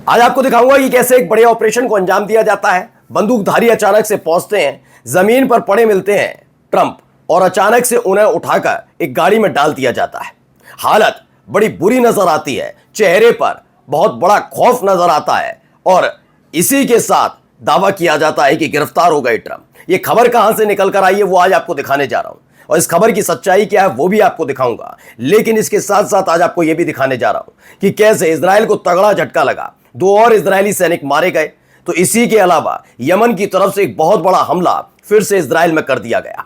आज आपको दिखाऊंगा कि कैसे एक बड़े ऑपरेशन को अंजाम दिया जाता है। बंदूकधारी अचानक से पहुंचते हैं, जमीन पर पड़े मिलते हैं ट्रंप और अचानक से उन्हें उठाकर एक गाड़ी में डाल दिया जाता है। हालत बड़ी बुरी नजर आती है, चेहरे पर बहुत बड़ा खौफ नजर आता है और इसी के साथ दावा किया जाता है कि गिरफ्तार हो गए ट्रंप। ये खबर कहां से निकल कर आई है वो आज आपको दिखाने जा रहा हूं और इस खबर की सच्चाई क्या है वो भी आपको दिखाऊंगा। लेकिन इसके साथ साथ आज आपको यह भी दिखाने जा रहा हूं कि कैसे इजराइल को तगड़ा झटका लगा, 2 और इजरायली सैनिक मारे गए। तो इसी के अलावा यमन की तरफ से एक बहुत बड़ा हमला फिर से इजराइल में कर दिया गया।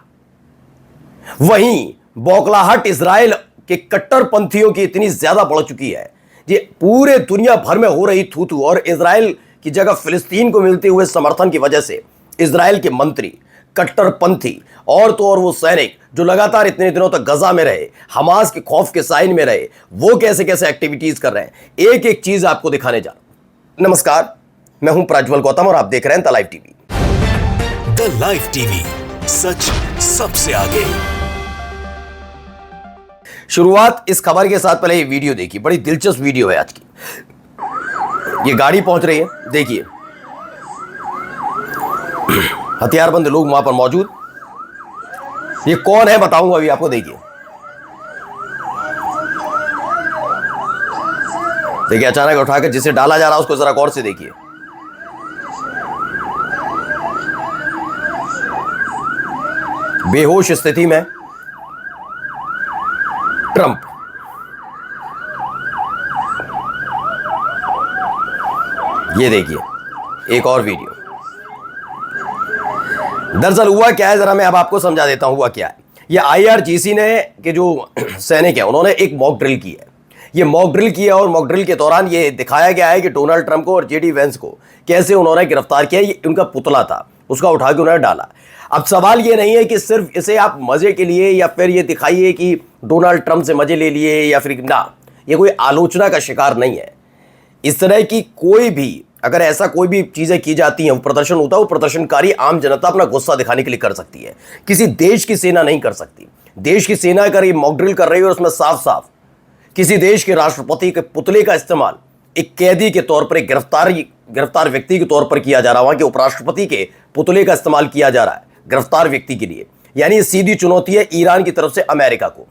वहीं बौखलाहट इजराइल के कट्टरपंथियों की इतनी ज्यादा बढ़ चुकी है, ये पूरे दुनिया भर में हो रही थू और इजराइल की जगह फिलिस्तीन को मिलते हुए समर्थन की वजह से इजराइल के मंत्री कट्टरपंथी और तो और वो सैनिक जो लगातार इतने दिनों तक गजा में रहे, हमास के खौफ के साइन में रहे, वो कैसे कैसे एक्टिविटीज कर रहे हैं, एक एक चीज आपको दिखाने जा रहा हूं। नमस्कार, मैं हूं प्रज्वल गौतम और आप देख रहे हैं the live TV. The live TV, सच सबसे आगे। शुरुआत इस खबर के साथ पहले ये वीडियो देखिए, बड़ी दिलचस्प वीडियो है आज की। ये गाड़ी पहुंच रही है, देखिए हथियारबंद लोग वहां पर मौजूद। ये कौन है बताऊंगा अभी आपको, देखिए देखिए अचानक उठाकर जिसे डाला जा रहा है उसको जरा गौर से देखिए। बेहोश स्थिति में ट्रंप। ये देखिए एक और वीडियो। दरअसल हुआ क्या है, जरा मैं अब आपको समझा देता हूं हुआ क्या है। ये IRGC ने के जो सैनिक हैं उन्होंने एक मॉक ड्रिल की है। ये मॉक ड्रिल किया और मॉक ड्रिल के दौरान ये दिखाया गया है कि डोनाल्ड ट्रंप को और JD वेंस को कैसे उन्होंने गिरफ्तार किया। ये उनका पुतला था, उसका उठा के उन्होंने डाला। अब सवाल ये नहीं है कि सिर्फ इसे आप मजे के लिए या फिर ये दिखाइए कि डोनाल्ड ट्रंप से मजे ले लिए या फिर ना, ये कोई आलोचना का शिकार नहीं है। इस तरह की कोई भी अगर ऐसा कोई भी चीजें की जाती हैं, वो प्रदर्शन होता है, वो प्रदर्शनकारी आम जनता अपना गुस्सा दिखाने के लिए कर सकती है, किसी देश की सेना नहीं कर सकती। देश की सेना अगर ये मॉक ड्रिल कर रही है और उसमें साफ साफ किसी देश के राष्ट्रपति के पुतले का इस्तेमाल एक कैदी के तौर पर, एक गिरफ्तार व्यक्ति के तौर पर किया जा रहा है, वहां के उपराष्ट्रपति के पुतले का इस्तेमाल किया जा रहा है गिरफ्तार व्यक्ति के लिए, यानी ये सीधी चुनौती है ईरान की तरफ से अमेरिका को।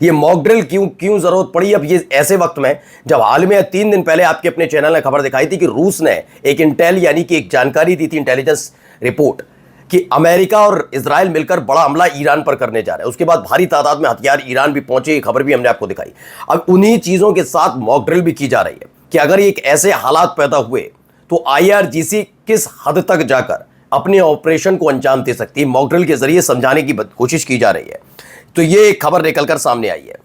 ये मॉक ड्रिल क्यों जरूरत पड़ी अब, ये ऐसे वक्त में जब हाल में 3 दिन पहले आपके अपने चैनल ने खबर दिखाई थी कि रूस ने एक इंटेल यानी कि एक जानकारी दी थी, इंटेलिजेंस रिपोर्ट, कि अमेरिका और इजराइल मिलकर बड़ा हमला ईरान पर करने जा रहे हैं। उसके बाद भारी तादाद में हथियार ईरान भी पहुंचे, ये खबर भी हमने आपको दिखाई। अब उन्हीं चीजों के साथ मॉक ड्रिल भी की जा रही है कि अगर एक ऐसे हालात पैदा हुए तो IRGC किस हद तक जाकर अपने ऑपरेशन को अंजाम दे सकती है, मॉक ड्रिल के जरिए समझाने की कोशिश की जा रही है। तो ये एक खबर निकलकर सामने आई है।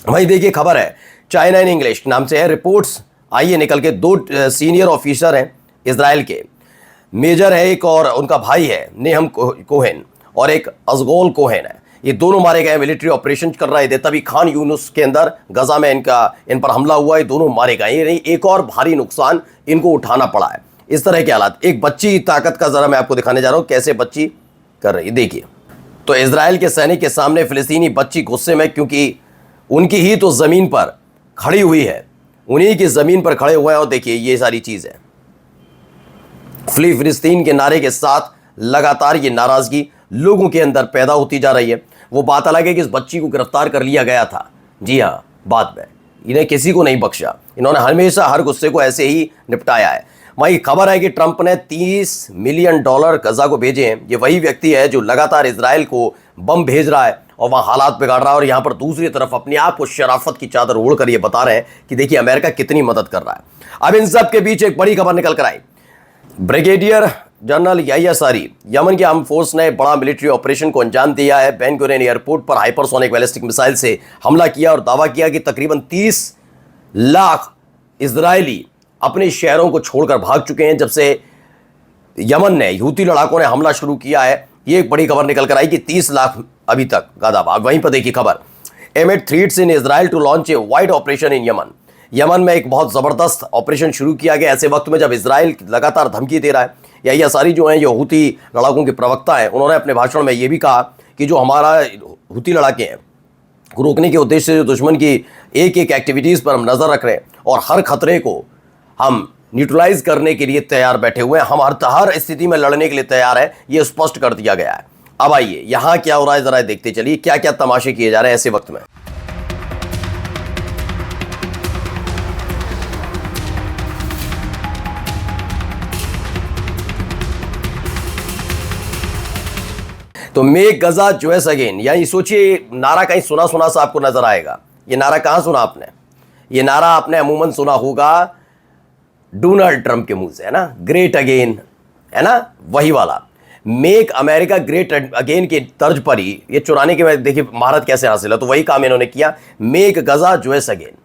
वहीं देखिए खबर है चाइना इन इंग्लिश नाम से है, रिपोर्ट्स आई है निकल के। 2 सीनियर ऑफिसर हैं इजराइल के, मेजर है एक और उनका भाई है नेहम कोहेन और एक अजगोल कोहेन है। ये दोनों मारे गए, मिलिट्री ऑपरेशन कर रहे थे तभी खान यूनुस के अंदर गजा में इन पर हमला हुआ, ये दोनों मारे गए। ये नहीं, एक और भारी नुकसान इनको उठाना पड़ा है। इस तरह के हालात, एक बच्ची की ताकत का जरा मैं आपको दिखाने जा रहा हूं कैसे बच्ची कर रही है, देखिए। तो इजराइल के सैनिक के सामने फिलिस्तीनी बच्ची गुस्से में, क्योंकि उनकी ही तो जमीन पर खड़ी हुई है, उन्हीं की जमीन पर खड़े हुए हैं। और देखिए ये सारी चीज है, फ्री फिलिस्तीन के नारे के साथ लगातार ये नाराजगी लोगों के अंदर पैदा होती जा रही है। वो बात अलग है कि इस बच्ची को गिरफ्तार कर लिया गया था, जी हाँ, बाद में इन्हें किसी को नहीं बख्शा, इन्होंने हमेशा हर गुस्से को ऐसे ही निपटाया है। वहीं खबर है कि ट्रंप ने $30 मिलियन गजा को भेजे हैं। ये वही व्यक्ति है जो लगातार इजराइल को बम भेज रहा है और वहां हालात बिगाड़ रहा है, और यहां पर दूसरी तरफ अपने आप को शराफत की चादर ओढ़कर ये बता रहे हैं कि देखिए अमेरिका कितनी मदद कर रहा है। अब इन सब के बीच एक बड़ी खबर निकल कर आई। ब्रिगेडियर जनरल याह्या सारी, यमन की आर्म फोर्स ने बड़ा मिलिट्री ऑपरेशन को अंजाम दिया है। बेन गुरियन एयरपोर्ट पर हाइपरसोनिक बैलिस्टिक मिसाइल से हमला किया और दावा किया कि तकरीबन 30 लाख इजरायली अपने शहरों को छोड़कर भाग चुके हैं जब से यमन ने, हूती लड़ाकों ने हमला शुरू किया है। ये एक बड़ी खबर निकल कर आई कि 30 लाख अभी तक गादा भाग। वहीं पर देखिए खबर, amid threats in Israel to launch a wide operation in Yemen. Yemen में एक बहुत जबरदस्त ऑपरेशन शुरू किया गया ऐसे वक्त में जब इजराइल लगातार धमकी दे रहा है। याह्या सारी जो हैं, जो हूती लड़ाकों के प्रवक्ता हैं, उन्होंने अपने भाषण में ये भी कहा कि जो हमारा हूती लड़ाके हैं को रोकने के उद्देश्य से दुश्मन की एक एक एक्टिविटीज़ पर हम नज़र रख रहे हैं और हर खतरे को हम न्यूट्रलाइज करने के लिए तैयार बैठे हुए हैं, हम हर स्थिति में लड़ने के लिए तैयार है, ये स्पष्ट कर दिया गया है। अब आइए यहां क्या हो रहा है जरा देखते चलिए, क्या क्या तमाशे किए जा रहे हैं ऐसे वक्त में। तो मेक गजा यूएस अगेन, यानी सोचिए नारा कहीं सुना सुना सा आपको नजर आएगा। ये नारा कहां सुना आपने? ये नारा आपने अमूमन सुना होगा डोनाल्ड ट्रंप के मुंह से, है ना, ग्रेट अगेन, है ना, वही वाला मेक अमेरिका ग्रेट अगेन के तर्ज पर ही ये चुराने के, देखिए महारत कैसे हासिल है, तो वही काम इन्होंने किया, मेक गजा यूएस अगेन।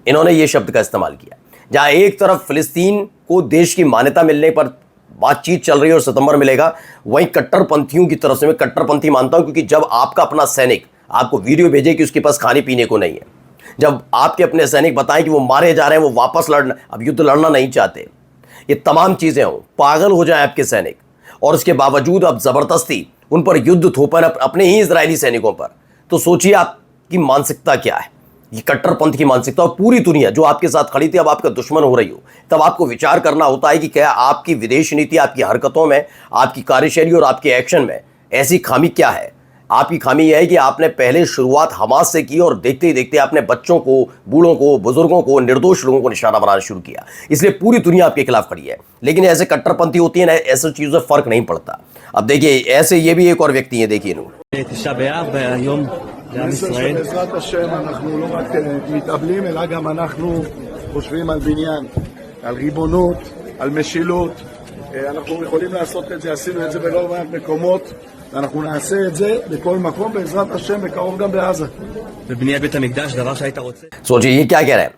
इन्होंने ये शब्द का इस्तेमाल किया। जहां एक तरफ फिलिस्तीन को देश की मान्यता मिलने पर बातचीत चल रही है और सितंबर मिलेगा, वहीं कट्टरपंथियों की तरफ से, मैं कट्टरपंथी मानता हूं क्योंकि जब आपका अपना सैनिक आपको वीडियो भेजे कि उसके पास खाने पीने को नहीं है, जब आपके अपने सैनिक बताएं कि वो मारे जा रहे हैं, वो वापस लड़ना, अब युद्ध लड़ना नहीं चाहते, ये तमाम चीजें हो, पागल हो जाए आपके सैनिक, और उसके बावजूद अब जबरदस्ती उन पर युद्ध थोपन अपने ही इजरायली सैनिकों पर, तो सोचिए आपकी मानसिकता क्या है। ये कट्टरपंथ की मानसिकता, और पूरी दुनिया जो आपके साथ खड़ी थी अब आपका दुश्मन हो रही हो, तब आपको विचार करना होता है कि क्या आपकी विदेश नीति, आपकी हरकतों में, आपकी कार्यशैली और आपके एक्शन में ऐसी खामी क्या है। आपकी खामी यह है कि आपने पहले शुरुआत हमास से की और देखते ही देखते आपने बच्चों को, बूढ़ों को, बुजुर्गों को, निर्दोष लोगों को निशाना बनाना शुरू किया, इसलिए पूरी दुनिया आपके खिलाफ खड़ी है। लेकिन ऐसे कट्टरपंथी होती है ना, ऐसी चीज़ों से फर्क नहीं पड़ता। अब देखिए ऐसे ये भी एक और व्यक्ति है, देखिए בעזרת השם אנחנו לא רק מתאבלים אלא גם אנחנו חושבים על בניין, על ריבונות, על משילות. אנחנו יכולים לעשות את זה, עשינו את זה בלא מעט מקומות, ואנחנו נעשה את זה בכל מקום בעזרת השם, בקרוב גם בעזה. בבניית בית המקדש, דבר שהיית רוצה. सोचिए ये क्या कह रहे हैं,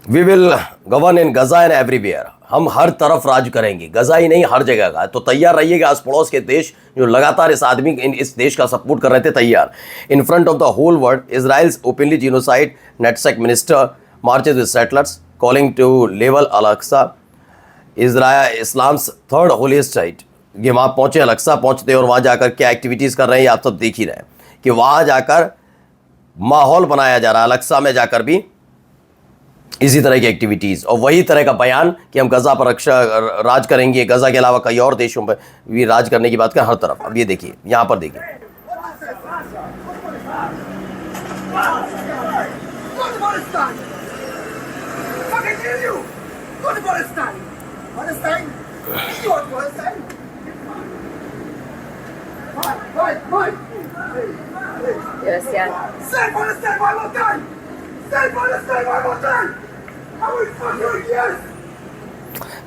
we will govern in Gaza and everywhere, हम हर तरफ राज करेंगे, गजा ही नहीं हर जगह का। तो तैयार रहिएगा, आस पड़ोस के देश जो लगातार इस आदमी इस देश का सपोर्ट कर रहे थे, तैयार। In front of the whole world Israel's openly genocide, नेटसेक minister marches with settlers calling to level Al-Aqsa, Israel Islam's third holiest site. ये वहाँ पहुँचे, अल-अक्सा पहुँचते और वहाँ जाकर क्या एक्टिविटीज़ कर रहे हैं ये आप सब देख ही रहे हैं कि वहाँ जाकर माहौल बनाया जा रहा है, अल-अक्सा में जाकर भी इसी तरह की एक्टिविटीज़ और वही तरह का बयान कि हम गजा पर राज करेंगे, गजा के अलावा कई और देशों पर भी राज करने की बात करें हर तरफ। अब ये देखिए, यहाँ पर देखिए,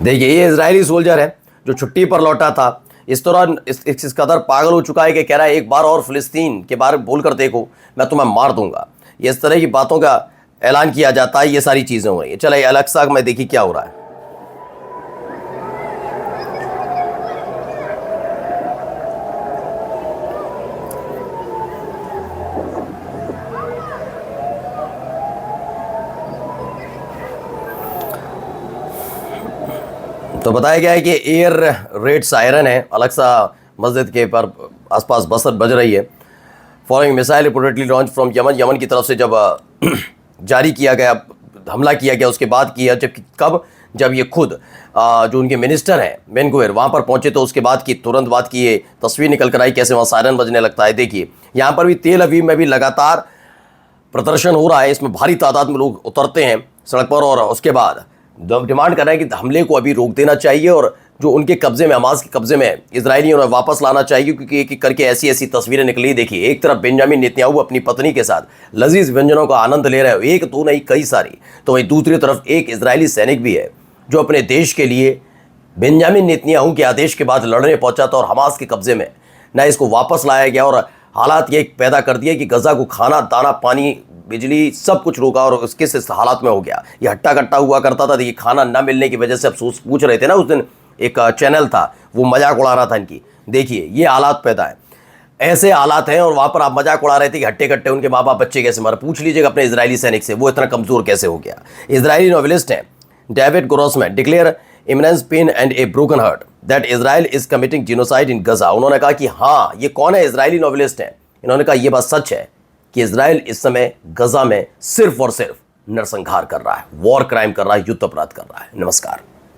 देखिए ये इजरायली सोल्जर है जो छुट्टी पर लौटा था, इस दौरान इस कदर पागल हो चुका है कि कह रहा है एक बार और फिलिस्तीन के बारे में बोलकर देखो, मैं तुम्हें मार दूंगा। ये इस तरह की बातों का ऐलान किया जाता है, ये सारी चीज़ें हो रही है। चलिए अल-अक्सा में देखिए क्या हो रहा है। तो बताया गया है कि एयर रेड सायरन है अल-अक्सा मस्जिद के पर आसपास बसर बज रही है। Following missile reportedly launch from Yemen, Yemen की तरफ से जब जारी किया गया, हमला किया गया, उसके बाद किया, जब कब, जब ये खुद जो उनके मिनिस्टर हैं बेन-गुवेर वहाँ पर पहुँचे तो उसके बाद की, तुरंत बाद की ये तस्वीर निकल कर आई कैसे वहाँ सायरन बजने लगता है। देखिए यहाँ पर भी तेल अवीव में भी लगातार प्रदर्शन हो रहा है, इसमें भारी तादाद में लोग उतरते हैं सड़क पर और उसके बाद डिमांड कर रहे हैं कि हमले को अभी रोक देना चाहिए और जो उनके कब्जे में, हमास के कब्जे में इजरायलियों ने वापस लाना चाहिए, क्योंकि एक एक करके ऐसी ऐसी तस्वीरें निकली। देखिए एक तरफ बेंजामिन नेतन्याहू अपनी पत्नी के साथ लजीज व्यंजनों का आनंद ले रहे हो, एक दो नहीं कई सारी, तो वहीं दूसरी तरफ एक इजरायली सैनिक भी है जो अपने देश के लिए बेंजामिन नेतन्याहू के आदेश के बाद लड़ने पहुंचा था और हमास के कब्जे में ना इसको वापस लाया गया और हालात ये पैदा कर दिए कि गजा को खाना, दाना, पानी, बिजली सब कुछ रोका और उसके से हालात में हो गया। ये हट्टा कट्टा हुआ करता था, ये खाना न मिलने की वजह से अब पूछ रहे थे ना, उस दिन एक चैनल था वो मजाक उड़ा रहा था इनकी। देखिए ये हालात पैदा है, ऐसे हालात हैं और वहाँ पर आप मजाक उड़ा रहे थे कि हट्टे कट्टे उनके माँ बाप बच्चे कैसे मर। पूछ लीजिएगा अपने इजरायली सैनिक से वो इतना कमज़ोर कैसे हो गया। इजरायली नॉवेलिस्ट हैं David Grossman declare immense pain and a broken heart that Israel is committing genocide in Gaza. उन्होंने कहा कि हाँ, ये कौन है, इजरायली नॉवेलिस्ट हैं। इन्होंने कहा ये बात सच है कि इजराइल इस समय गजा में सिर्फ और सिर्फ नरसंहार कर रहा है, वॉर क्राइम कर रहा है, युद्ध अपराध कर रहा है। नमस्कार।